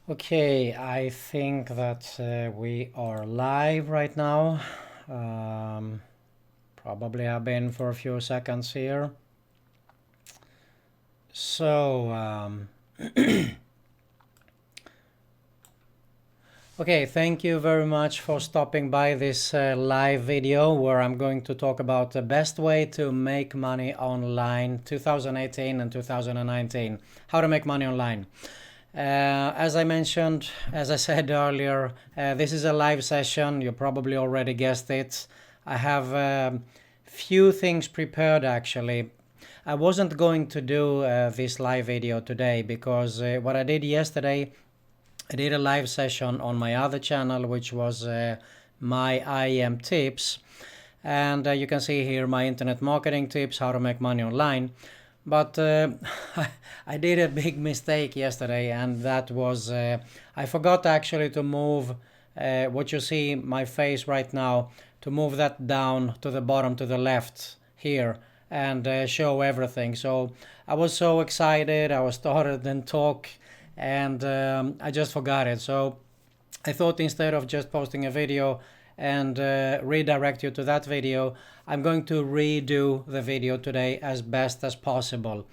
Okay, I think that we are live right now. Um, Probably have been for a few seconds here. So, okay, thank you very much for stopping by this live video where I'm going to talk about the best way to make money online 2018 and 2019. How to make money online. As I mentioned, as I said earlier, this is a live session. You probably already guessed it. I have few things prepared actually. I wasn't going to do this live video today because what I did yesterday, I did a live session on my other channel, which was my IM tips. And you can see here my internet marketing tips, how to make money online. But I did a big mistake yesterday, and that was I forgot actually to move what you see my face right now, to move that down to the bottom to the left here and show everything. So I was so excited, I was started and talk, and I just forgot it. So I thought instead of just posting a video and redirect you to that video, I'm going to redo the video today as best as possible.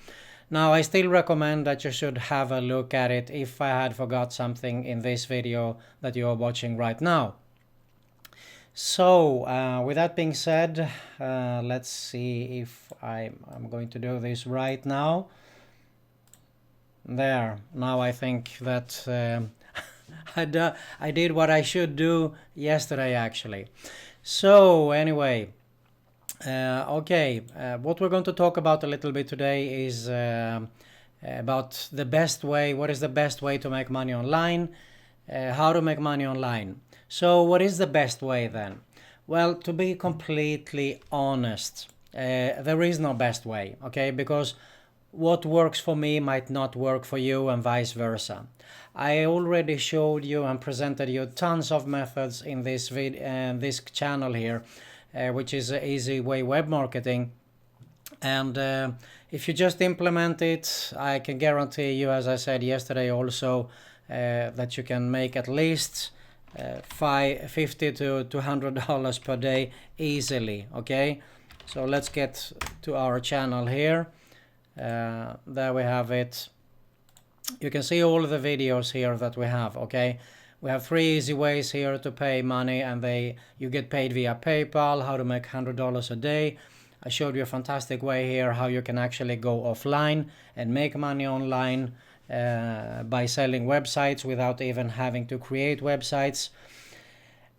Now, I still recommend that you should have a look at it if I had forgot something in this video that you are watching right now. So, with that being said, let's see if I'm going to do this right now. There, now I think that I did what I should do yesterday actually. So anyway, what we're going to talk about a little bit today is about the best way, what is the best way to make money online, how to make money online. So what is the best way then? Well, to be completely honest, there is no best way, okay? Because what works for me might not work for you and vice versa. I already showed you and presented you tons of methods in this this channel here, which is Easywaywebmarketing. And if you just implement it, I can guarantee you, as I said yesterday also, that you can make at least $50 to $200 per day easily, okay? So let's get to our channel here. There we have it. You can see all the videos here that we have, okay? We have 3 easy ways here to pay money, and you get paid via PayPal, how to make $100 a day. I showed you a fantastic way here how you can actually go offline and make money online by selling websites without even having to create websites.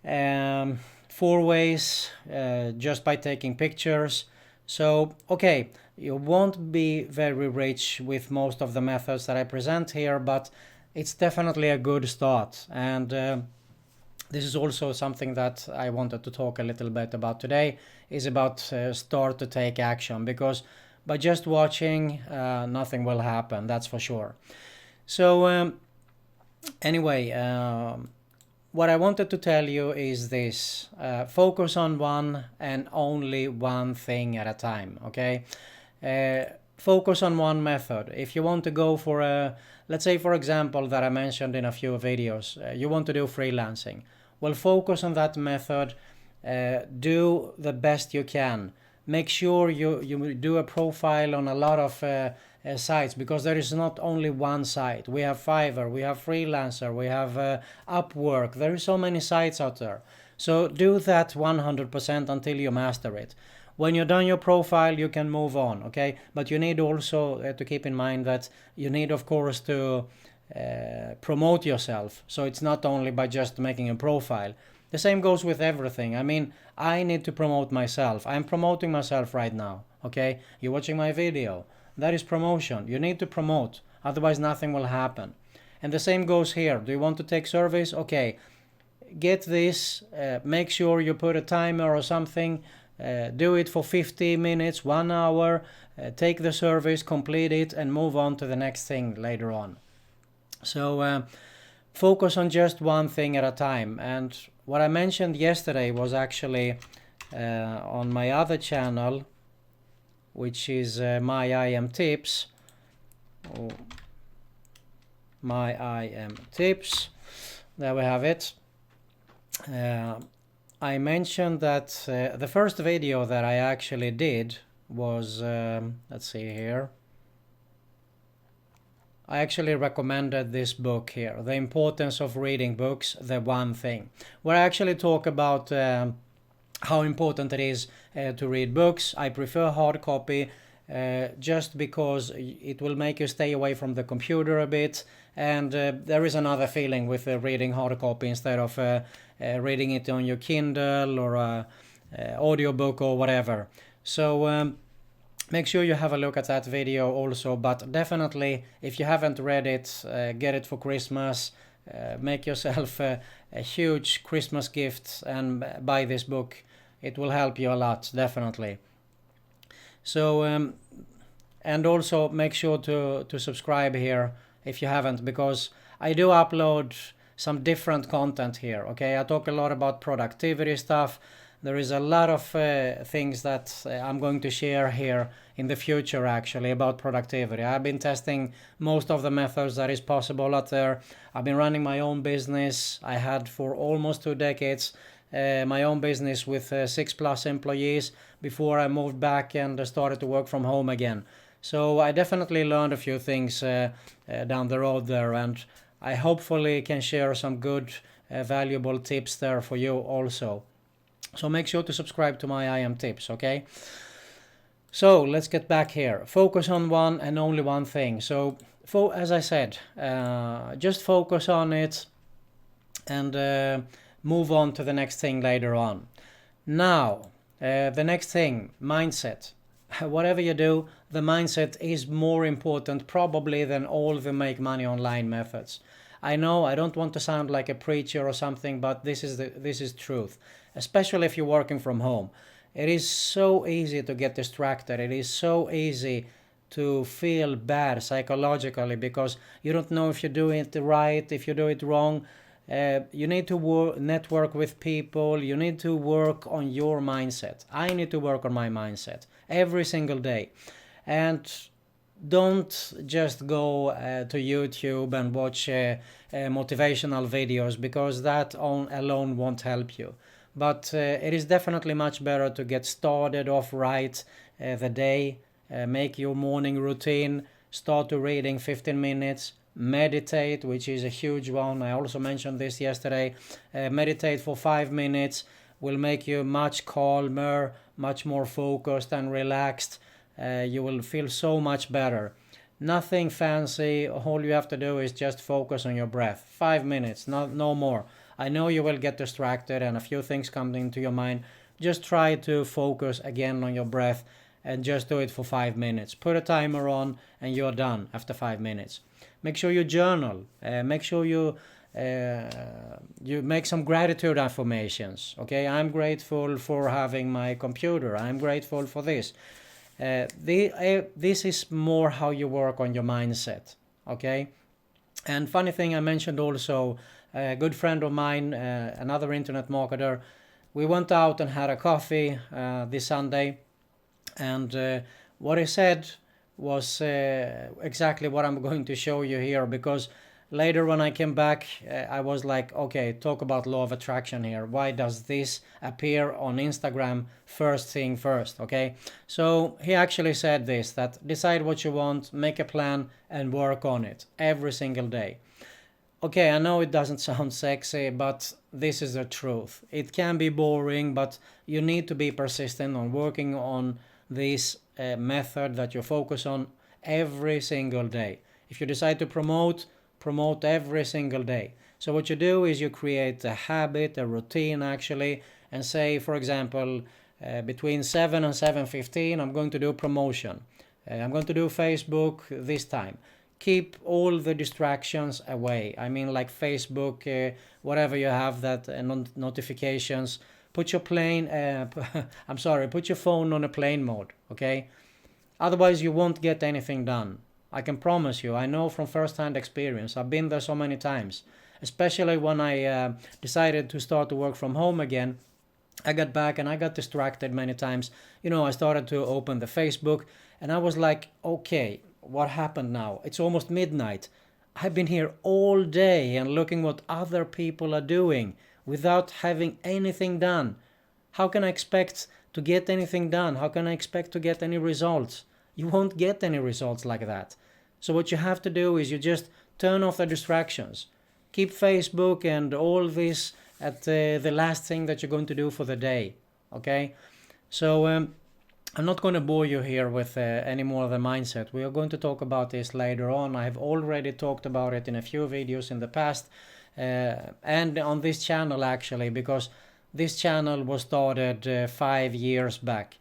4 ways just by taking pictures. So, okay, you won't be very rich with most of the methods that I present here, but it's definitely a good start. And this is also something that I wanted to talk a little bit about today, is about start to take action, because by just watching, nothing will happen, that's for sure. So anyway, what I wanted to tell you is this: focus on one and only one thing at a time, okay? Focus on one method. If you want to go for a, let's say for example that I mentioned in a few videos, you want to do freelancing. Well, focus on that method, do the best you can. Make sure you do a profile on a lot of sites, because there is not only one site. We have Fiverr, we have Freelancer, we have Upwork. There are so many sites out there. So do that 100% until you master it. When you're done your profile, you can move on, okay? But you need also to keep in mind that you need, of course, to promote yourself. So it's not only by just making a profile. The same goes with everything. I mean, I need to promote myself. I'm promoting myself right now, okay? You're watching my video. That is promotion. You need to promote, otherwise nothing will happen. And the same goes here. Do you want to take surveys? Okay, get this, make sure you put a timer or something, do it for 50 minutes, 1 hour, take the surveys, complete it, and move on to the next thing later on. So focus on just one thing at a time. And what I mentioned yesterday was actually on my other channel, which is my IM tips. my IM tips. There we have it. I mentioned that the first video that I actually did was, let's see here. I actually recommended this book here, The Importance of Reading Books, The One Thing, where I actually talk about how important it is to read books. I prefer hard copy just because it will make you stay away from the computer a bit, and there is another feeling with reading hard copy instead of reading it on your Kindle or audiobook or whatever. So make sure you have a look at that video also, but definitely if you haven't read it, get it for Christmas. Make yourself a huge Christmas gift and buy this book. It will help you a lot, definitely. So and also make sure to subscribe here if you haven't, because I do upload some different content here. Okay, I talk a lot about productivity stuff. There is a lot of things that I'm going to share here in the future actually about productivity. I've been testing most of the methods that is possible out there. I've been running my own business. I had for almost 2 decades my own business with 6+ employees before I moved back and started to work from home again. So I definitely learned a few things down the road there, and I hopefully can share some good valuable tips there for you also. So make sure to subscribe to my IM tips, okay? So let's get back here. Focus on one and only one thing. So as I said, just focus on it and move on to the next thing later on. Now, the next thing, mindset. Whatever you do, the mindset is more important probably than all the make money online methods. I know I don't want to sound like a preacher or something, but this is truth. Especially if you're working from home. It is so easy to get distracted. It is so easy to feel bad psychologically because you don't know if you're doing it right, if you do it wrong. You need to network with people. You need to work on your mindset. I need to work on my mindset every single day. And don't just go to YouTube and watch motivational videos, because that alone won't help you. But it is definitely much better to get started off right the day, make your morning routine, start to reading 15 minutes, meditate, which is a huge one. I also mentioned this yesterday. Meditate for 5 minutes will make you much calmer, much more focused and relaxed. You will feel so much better. Nothing fancy. All you have to do is just focus on your breath. 5 minutes, no more. I know you will get distracted and a few things come into your mind. Just try to focus again on your breath and just do it for 5 minutes. Put a timer on and you're done after 5 minutes. Make sure you journal. Make sure you make some gratitude affirmations. Okay, I'm grateful for having my computer. I'm grateful for this. This is more how you work on your mindset. Okay, and funny thing, I mentioned also a good friend of mine, another internet marketer. We went out and had a coffee this Sunday, and what he said was exactly what I'm going to show you here, because later when I came back, I was like, okay, talk about law of attraction here. Why does this appear on Instagram first thing first, okay? So he actually said this, that decide what you want, make a plan, and work on it every single day. Okay, I know it doesn't sound sexy, but this is the truth. It can be boring, but you need to be persistent on working on this method that you focus on every single day. If you decide to promote every single day. So what you do is you create a habit, a routine actually, and say, for example, between 7 and 7:15, I'm going to do promotion. I'm going to do Facebook this time. Keep all the distractions away. I mean, like Facebook, whatever you have that notifications. Put your put your phone on a plane mode, okay? Otherwise, you won't get anything done. I can promise you. I know from first-hand experience. I've been there so many times. Especially when I decided to start to work from home again. I got back and I got distracted many times. You know, I started to open the Facebook and I was like, okay, what happened now? It's almost midnight. I've been here all day and looking what other people are doing without having anything done. How can I expect to get anything done? How can I expect to get any results? You won't get any results like that. So what you have to do is you just turn off the distractions. Keep Facebook and all this at the last thing that you're going to do for the day. Okay? So I'm not going to bore you here with any more of the mindset. We are going to talk about this later on. I have already talked about it in a few videos in the past and on this channel actually, because this channel was started 5 years back.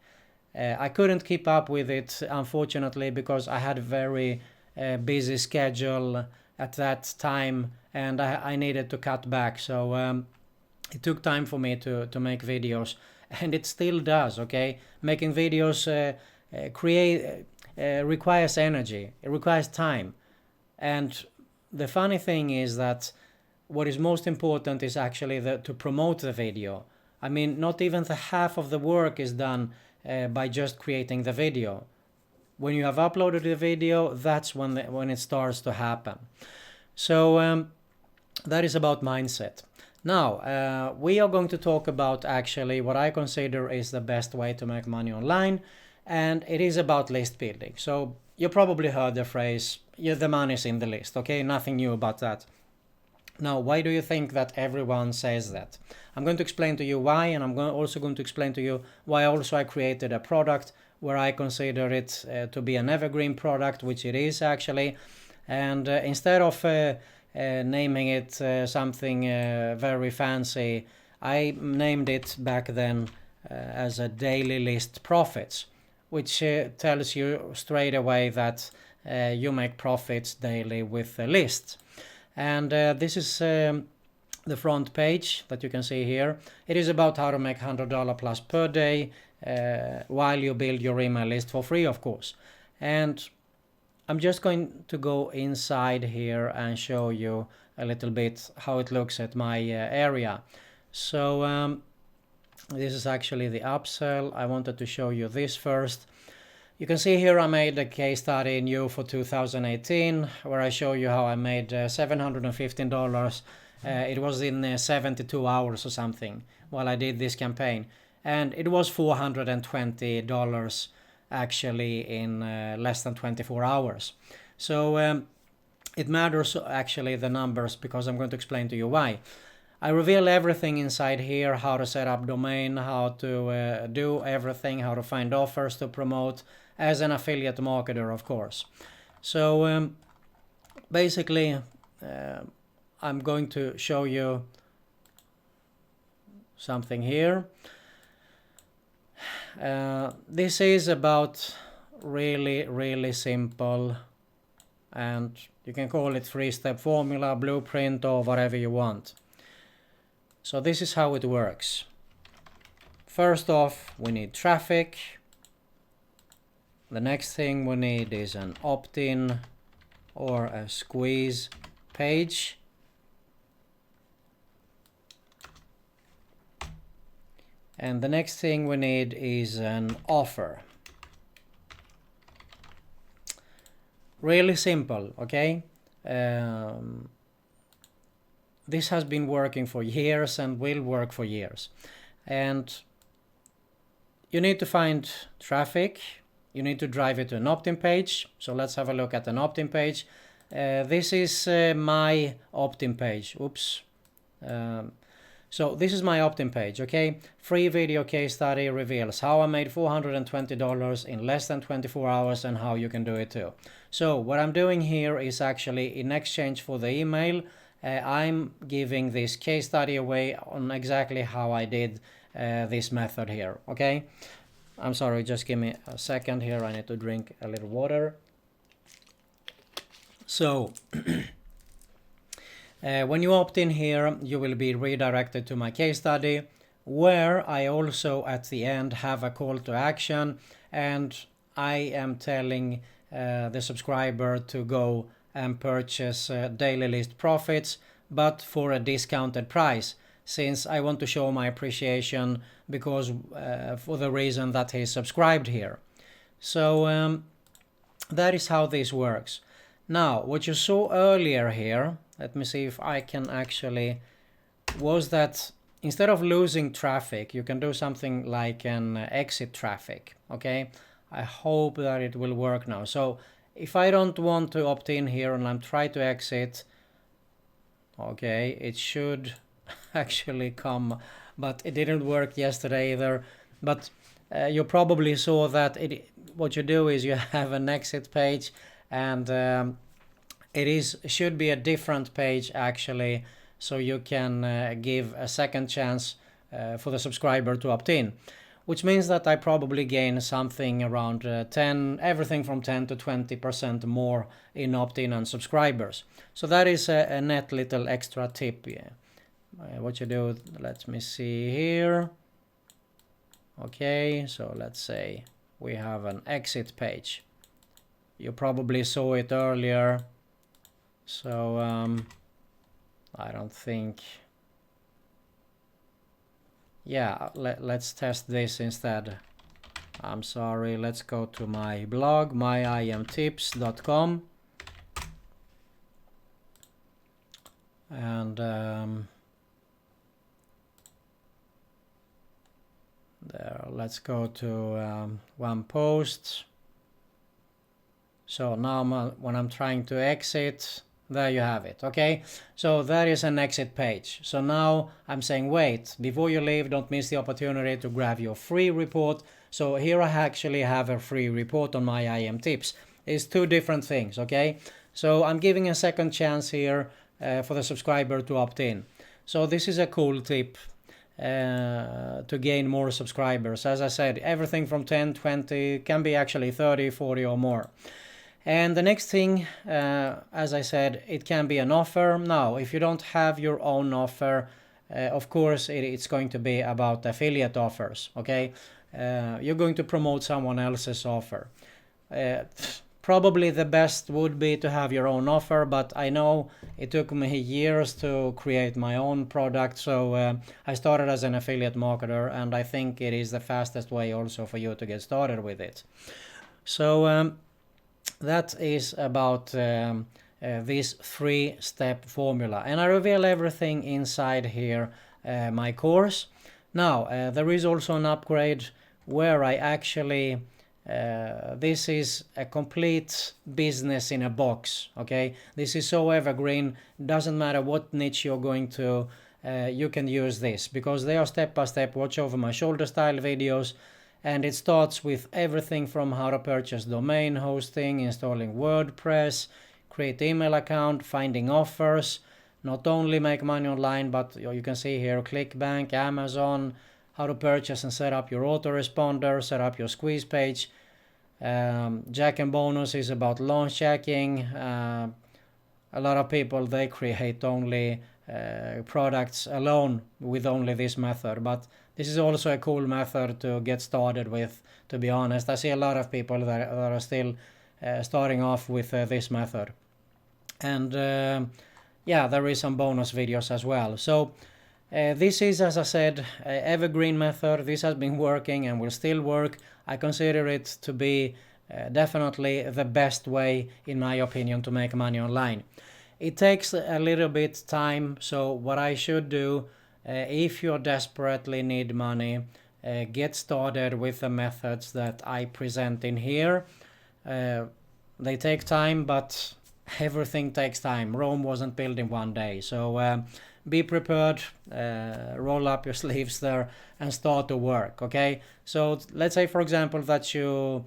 I couldn't keep up with it, unfortunately, because I had a very busy schedule at that time and I needed to cut back. So it took time for me to make videos, and it still does, okay? Making videos requires energy, it requires time. And the funny thing is that what is most important is actually to promote the video. I mean, not even the half of the work is done by just creating the video. When you have uploaded the video, that's when it starts to happen. So that is about mindset. Now, we are going to talk about actually what I consider is the best way to make money online, and it is about list building. So you probably heard the phrase, yeah, the money's in the list, okay? Nothing new about that. Now, why do you think that everyone says that? I'm going to explain to you why, and I'm also going to explain to you why also I created a product where I consider it to be an evergreen product, which it is actually. And instead of naming it something very fancy, I named it back then as a daily list profits, which tells you straight away that you make profits daily with a list. And this is the front page that you can see here. It is about how to make $100 plus per day while you build your email list for free, of course. And I'm just going to go inside here and show you a little bit how it looks at my area. So this is actually the upsell. I wanted to show you this first. You can see here I made a case study new for 2018 where I show you how I made $715. It was in 72 hours or something while I did this campaign. And it was $420 actually in less than 24 hours. So it matters actually the numbers, because I'm going to explain to you why. I reveal everything inside here, how to set up domain, how to do everything, how to find offers to promote as an affiliate marketer, of course. So basically I'm going to show you something here. This is about really simple, and you can call it 3-step formula, blueprint, or whatever you want. So this is how it works. First off, we need traffic. The next thing we need is an opt-in or a squeeze page. And the next thing we need is an offer. Really simple, okay? This has been working for years and will work for years. And you need to find traffic. You need to drive it to an opt-in page. So let's have a look at an opt-in page. This is my opt-in page. Oops. So this is my opt-in page, okay? Free video case study reveals how I made $420 in less than 24 hours and how you can do it too. So what I'm doing here is actually, in exchange for the email, I'm giving this case study away on exactly how I did this method here, okay? I'm sorry, just give me a second here. I need to drink a little water. So when you opt in here, you will be redirected to my case study, where I also at the end have a call to action, and I am telling the subscriber to go and purchase daily list profits, but for a discounted price, since I want to show my appreciation because for the reason that he subscribed here. So that is how this works. Now, what you saw earlier here, let me see if I can actually, was that instead of losing traffic, you can do something like an exit traffic, okay? I hope that it will work now. So if I don't want to opt in here and I'm trying to exit, okay, it should actually come, but it didn't work yesterday either. But you probably saw that what you do is you have an exit page, and should be a different page actually, so you can give a second chance for the subscriber to opt in, which means that I probably gain something around everything from 10 to 20% more in opt-in and subscribers. So that is a net little extra tip. Yeah. What you do, let me see here. Okay, so let's say we have an exit page. You probably saw it earlier. So I don't think. Yeah, let's test this instead. I'm sorry, let's go to my blog, myimtips.com. And there, let's go to one post. So now when I'm trying to exit, there you have it. Okay, so that is an exit page. So now I'm saying, wait, before you leave, don't miss the opportunity to grab your free report. So here I actually have a free report on my IM tips. It's two different things. Okay, so I'm giving a second chance here for the subscriber to opt in. So this is a cool tip to gain more subscribers. As I said, everything from 10, 20, can be actually 30, 40 or more. And the next thing, as I said, it can be an offer. Now, if you don't have your own offer, of course, it's going to be about affiliate offers, okay? You're going to promote someone else's offer. Probably the best would be to have your own offer, but I know it took me years to create my own product, so I started as an affiliate marketer, and I think it is the fastest way also for you to get started with it. So that is about this 3-step formula, and I reveal everything inside here, my course. Now there is also an upgrade where I actually this is a complete business in a box. Okay, this is so evergreen, doesn't matter what niche you're going to, you can use this because they are step-by-step watch over my shoulder style videos. And it starts with everything from how to purchase domain hosting, installing WordPress, create email account, finding offers, not only make money online, but you can see here ClickBank, Amazon, how to purchase and set up your autoresponder, set up your squeeze page. Jack and Bonus is about launch jacking. A lot of people, they create only products alone with only this method, but this is also a cool method to get started with, to be honest. I see a lot of people that are still starting off with this method. And yeah, there is some bonus videos as well. So this is, as I said, an evergreen method. This has been working and will still work. I consider it to be definitely the best way, in my opinion, to make money online. It takes a little bit time, so what I should do, if you desperately need money, get started with the methods that I present in here. They take time, but everything takes time. Rome wasn't built in one day, so be prepared, roll up your sleeves there and start to work. Okay, so let's say, for example, that you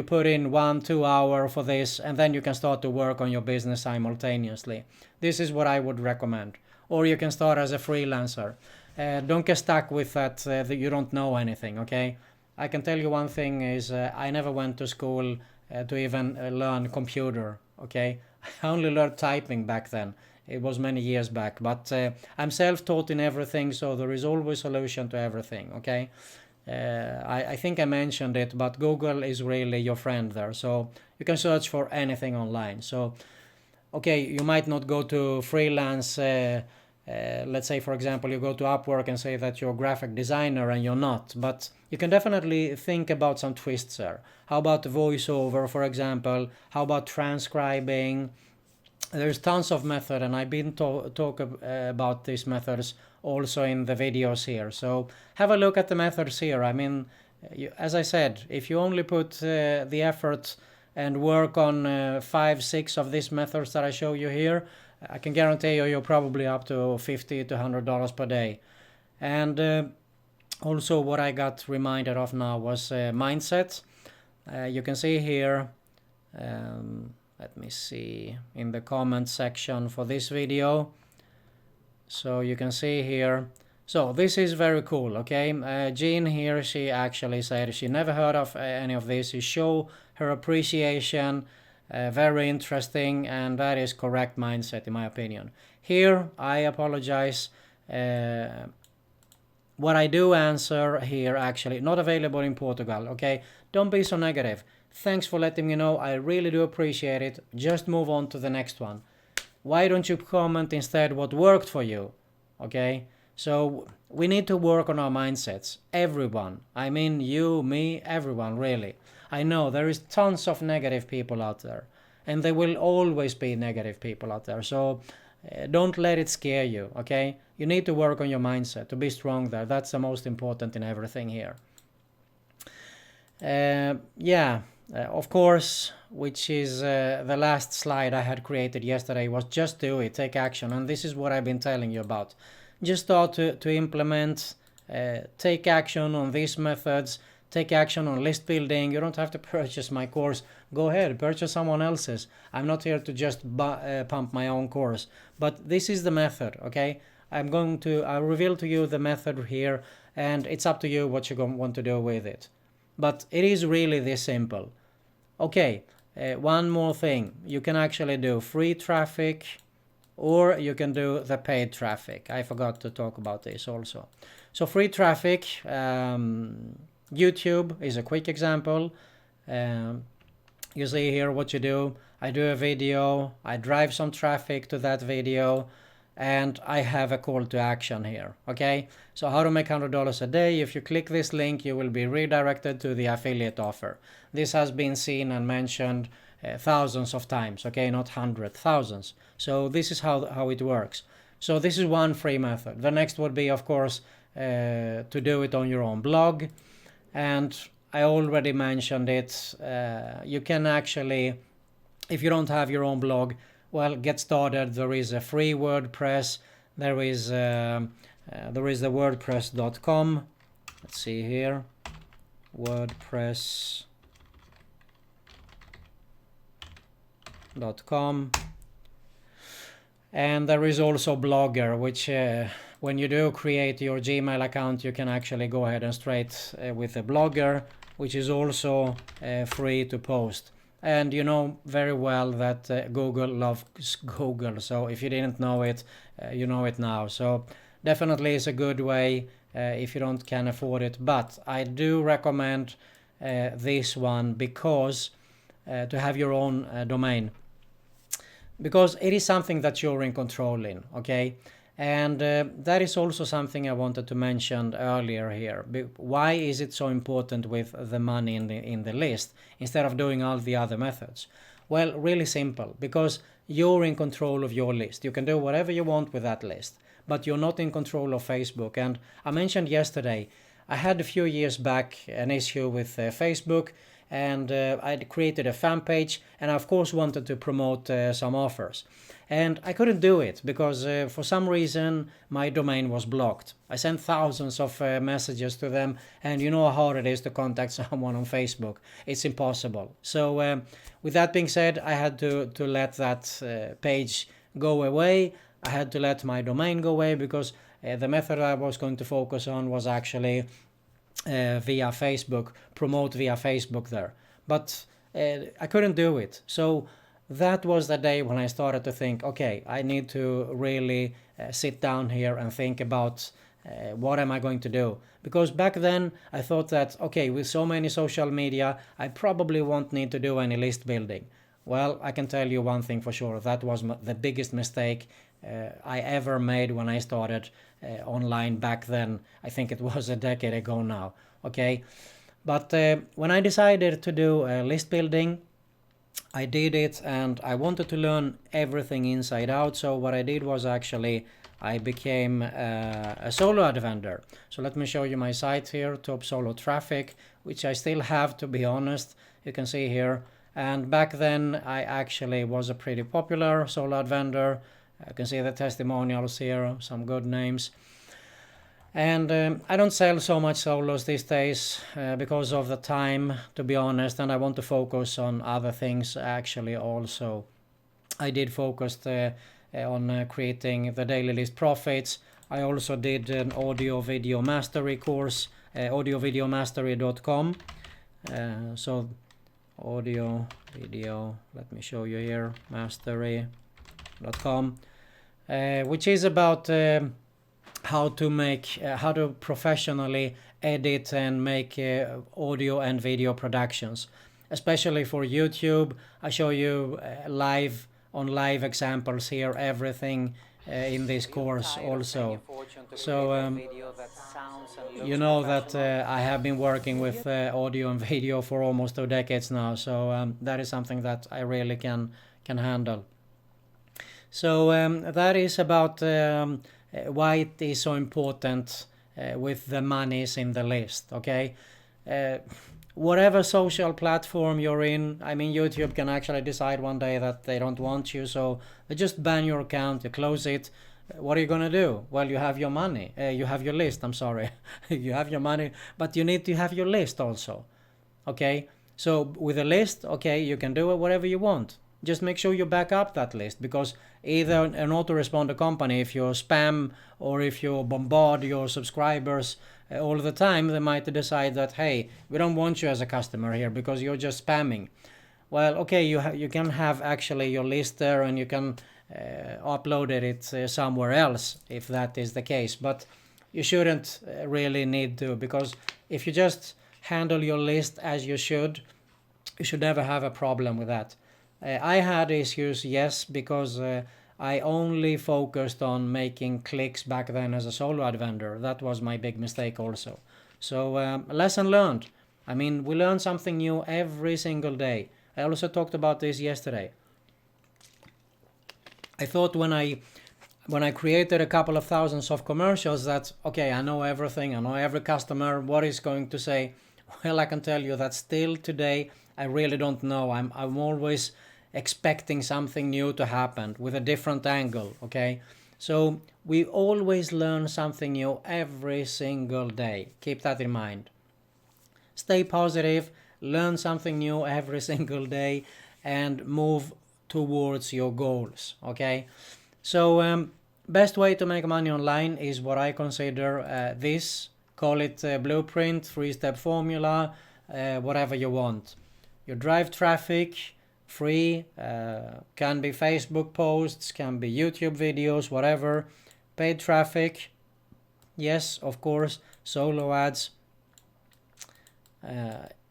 put in 1-2 hours for this, and then you can start to work on your business simultaneously. This is what I would recommend. Or you can start as a freelancer. Don't get stuck with that you don't know anything, okay? I can tell you one thing is I never went to school to even learn computer, okay? I only learned typing back then. It was many years back, but I'm self-taught in everything, so there is always a solution to everything, okay? I think I mentioned it, but Google is really your friend there, so you can search for anything online. So okay, you might not go to freelance let's say, for example, you go to Upwork and say that you're a graphic designer and you're not, but you can definitely think about some twists there. How about voiceover, for example? How about transcribing? There's tons of method, and I've been talk about these methods also in the videos here. So have a look at the methods here. I mean, as I said, if you only put the effort and work on 5-6 of these methods that I show you here, I can guarantee you're probably up to $50 to $100 per day. And also what I got reminded of now was mindset. You can see here, let me see, in the comment section for this video. So you can see here. So this is very cool, okay? Jean here, she actually said she never heard of any of this. She show her appreciation, very interesting, and that is correct mindset in my opinion. Here, I apologize. What I do answer here, actually, not available in Portugal, okay? Don't be so negative. Thanks for letting me know. I really do appreciate it. Just move on to the next one. Why don't you comment instead what worked for you, okay? So we need to work on our mindsets. Everyone. I mean you, me, everyone, really. I know there is tons of negative people out there. And there will always be negative people out there. So don't let it scare you, okay? You need to work on your mindset to be strong there. That's the most important in everything here. Of course, which is the last slide I had created yesterday, was just do it, take action. And this is what I've been telling you about. Just start to implement, take action on these methods, take action on list building. You don't have to purchase my course. Go ahead, purchase someone else's. I'm not here to just pump my own course. But this is the method, okay? I'll reveal to you the method here, and it's up to you what you want to do with it. But it is really this simple. Okay, one more thing. You can actually do free traffic, or you can do the paid traffic. I forgot to talk about this also. So free traffic, YouTube is a quick example. You see here what you do. I do a video, I drive some traffic to that video, and I have a call to action here, okay? So how to make $100 a day. If you click this link, you will be redirected to the affiliate offer. This has been seen and mentioned thousands of times, okay? Not hundreds, thousands. So this is how it works. So this is one free method. The next would be, of course, to do it on your own blog. And I already mentioned it. You can actually, if you don't have your own blog, well, get started. There is a free WordPress. There is the WordPress.com. Let's see here. WordPress.com. And there is also Blogger, which when you do create your Gmail account, you can actually go ahead and straight with the Blogger, which is also free to post. And you know very well that Google loves Google. So if you didn't know it, you know it now. So definitely it's a good way if you can't afford it. But I do recommend this one because to have your own domain. Because it is something that you're in control in, okay? And that is also something I wanted to mention earlier here. Why is it so important with the money in the list instead of doing all the other methods? Well, really simple, because you're in control of your list. You can do whatever you want with that list, but you're not in control of Facebook. And I mentioned yesterday, I had a few years back an issue with Facebook, and I'd created a fan page, and I of course wanted to promote some offers. And I couldn't do it because for some reason my domain was blocked. I sent thousands of messages to them, and you know how hard it is to contact someone on Facebook. It's impossible. So with that being said, I had to let that page go away. I had to let my domain go away because the method I was going to focus on was actually via Facebook, promote via Facebook there. But I couldn't do it. So that was the day when I started to think, okay, I need to really sit down here and think about what am I going to do? Because back then I thought that, okay, with so many social media, I probably won't need to do any list building. Well, I can tell you one thing for sure. That was the biggest mistake I ever made when I started online back then. I think it was a decade ago now. Okay, but when I decided to do list building, I did it and I wanted to learn everything inside out. So what I did was actually I became a solo ad vendor. So let me show you my site here, top solo traffic, which I still have, to be honest. You can see here. And back then I actually was a pretty popular solo ad vendor. You can see the testimonials here, some good names. And I don't sell so much solos these days because of the time, to be honest, and I want to focus on other things actually also. I did focus on creating the daily list profits. I also did an audio video mastery course, audiovideomastery.com. So audio video, let me show you here, mastery.com, which is about how to professionally edit and make audio and video productions, especially for YouTube. I show you live examples here, everything in this course also. So you know that I have been working with audio and video for almost 2 decades now, so that is something that I really can handle. So that is about why it is so important with the monies in the list. Okay, whatever social platform you're in, I mean, YouTube can actually decide one day that they don't want you, so they just ban your account, you close it. What are you gonna do? Well, you have your money, you have your list, I'm sorry. You have your money, but you need to have your list also. Okay, so with a list, okay, you can do whatever you want. Just make sure you back up that list, because either an autoresponder company, if you spam or if you bombard your subscribers all the time, they might decide that, hey, we don't want you as a customer here because you're just spamming. Well, okay, you can have actually your list there, and you can upload it somewhere else if that is the case, but you shouldn't really need to, because if you just handle your list as you should never have a problem with that. I had issues, yes, because I only focused on making clicks back then as a solo ad vendor. That was my big mistake also. So lesson learned. I mean, we learn something new every single day. I also talked about this yesterday. I thought when I created a couple of thousands of commercials that, okay, I know everything, I know every customer, what is going to say. Well, I can tell you that still today I really don't know. I'm always expecting something new to happen with a different angle. Okay, so we always learn something new every single day. Keep that in mind. Stay positive, learn something new every single day, and move towards your goals. Okay, so best way to make money online is what I consider this. Call it blueprint, 3-step formula, whatever you want. You drive traffic, free, can be Facebook posts, can be YouTube videos, whatever. Paid traffic, yes, of course, solo ads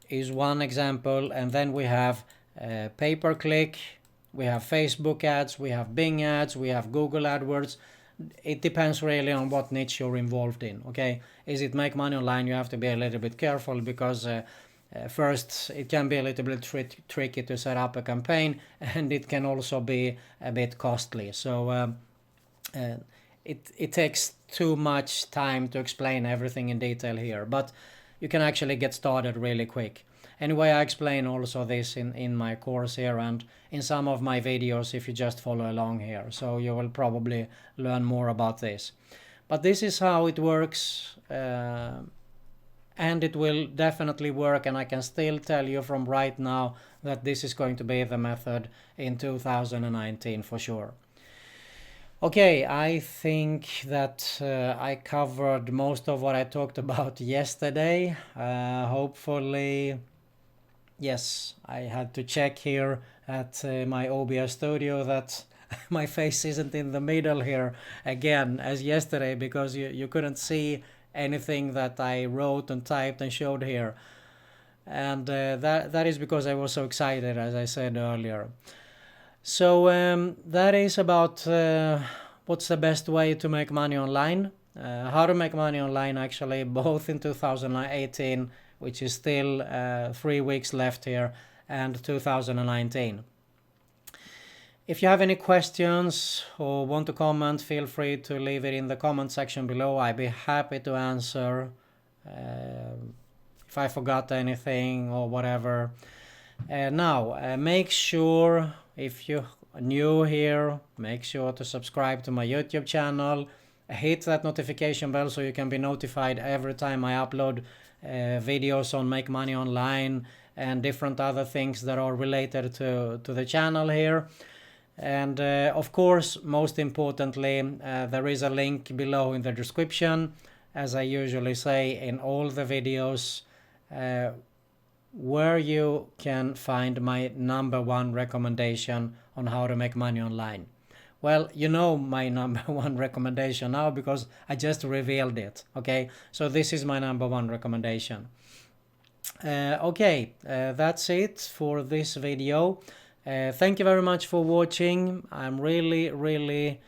is one example. And then we have pay-per-click, we have Facebook ads, we have Bing ads, we have Google AdWords. It depends really on what niche you're involved in. Okay, is it make money online? You have to be a little bit careful, because first, it can be a little bit tricky to set up a campaign, and it can also be a bit costly. So it takes too much time to explain everything in detail here, but you can actually get started really quick. Anyway, I explain also this in my course here and in some of my videos if you just follow along here. So you will probably learn more about this. But this is how it works. And it will definitely work, and I can still tell you from right now that this is going to be the method in 2019 for sure. Okay, I think that I covered most of what I talked about yesterday. Hopefully, yes, I had to check here at my OBS studio that my face isn't in the middle here again as yesterday, because you couldn't see anything that I wrote and typed and showed here, and that is because I was so excited, as I said earlier. So that is about what's the best way to make money online? How to make money online, actually, both in 2018, which is still 3 weeks left here, and 2019. If you have any questions or want to comment, feel free to leave it in the comment section below. I'd be happy to answer if I forgot anything or whatever. Now, make sure, if you're new here, make sure to subscribe to my YouTube channel. Hit that notification bell so you can be notified every time I upload videos on Make Money Online and different other things that are related to the channel here. And of course, most importantly, there is a link below in the description, as I usually say in all the videos, where you can find my #1 recommendation on how to make money online. Well, you know my #1 recommendation now because I just revealed it. Okay, so this is my #1 recommendation. Okay, that's it for this video. Thank you very much for watching. I'm really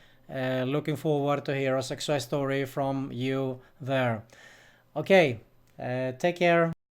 looking forward to hear a success story from you there. Okay, take care.